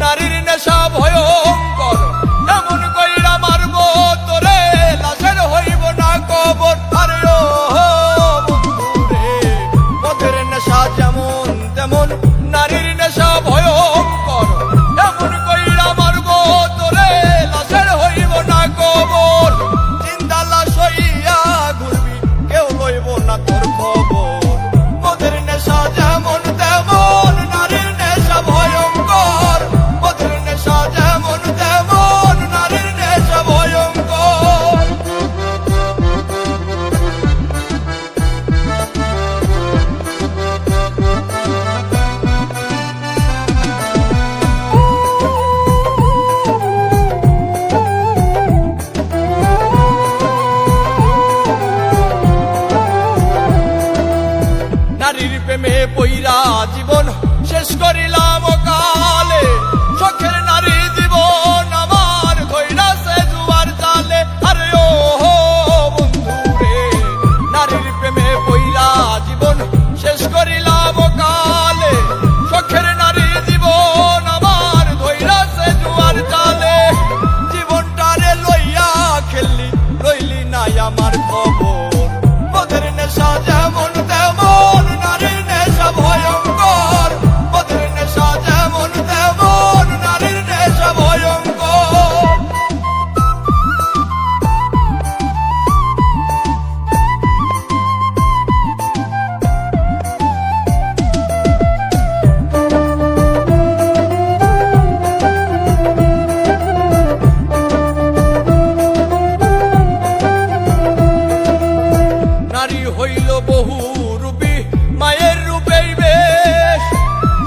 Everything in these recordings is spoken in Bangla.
নারীর নেশা ভয়ঙ্কর, এমন কইরা মারব তোরে লাশের হইব না কবর। আরে ও বন্ধুরে, মদের নেশা যেমন তেমন নারীর নেশা ভয়ঙ্কর, এমন কইরা মারব তোরে লাশের হইব না কবর। জিন্দা লাশ হইয়া ঘুরবি, কেউ লইব না তোর খবর। মদের নেশা যেমন তেমন নারীর নেশা ভয়ঙ্কর, মদের নেশা যেমন তেমন নারীর নেশা ভয়ঙ্কর। নারীর প্রেমে পইরা জীবন শেষ করিলাম কালে, শখের নারী জীবন আমার ধইরাছে জুয়ার জালে। আরে ও বন্ধুরে, নারীর প্রেমে পইরা জীবন শেষ করিলাম কালে, শখের নারী জীবন আমার ধইরাছে জুয়ার জালে। জীবনটারে লইয়া খেললি, রইলি নাই আমার খবর। মদের নেশা যেমন তেমন নারীর নেশা ভয়ঙ্কর, মদের নেশা যেমন তেমন নারীর নেশা ভয়ঙ্কর। নারী হইল বহু রূপী, মায়ের রূপেই বেশ,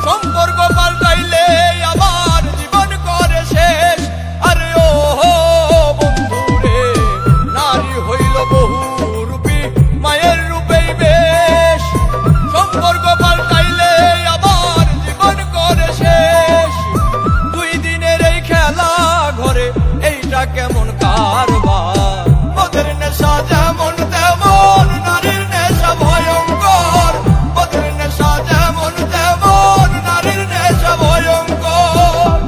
সম্পর্ক পাল্টাইলে আবার জীবন করে শেষ। আরে ও বন্ধুরে, নারী হইল বহু রূপী, মায়ের রূপেই বেশ, সম্পর্ক পাল্টাইলে আবার জীবন করে শেষ। দুই দিনের এই খেলা ঘরে এইটা কেমন কারবার। মদের নেশা যেমন তেমন নারীর নেশা ভয়ঙ্কর, মদের নেশা যেমন তেমন নারীর নেশা ভয়ঙ্কর।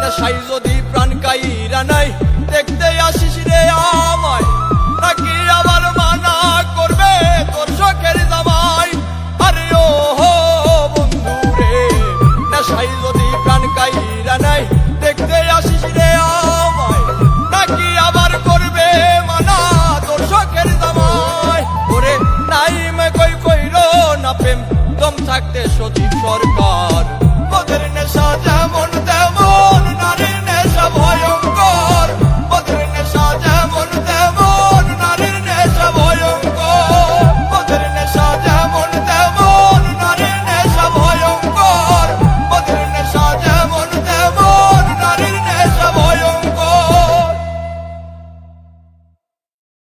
নেশাই যদি প্রাণ কাইরা নাই, দেখতে আসিস রে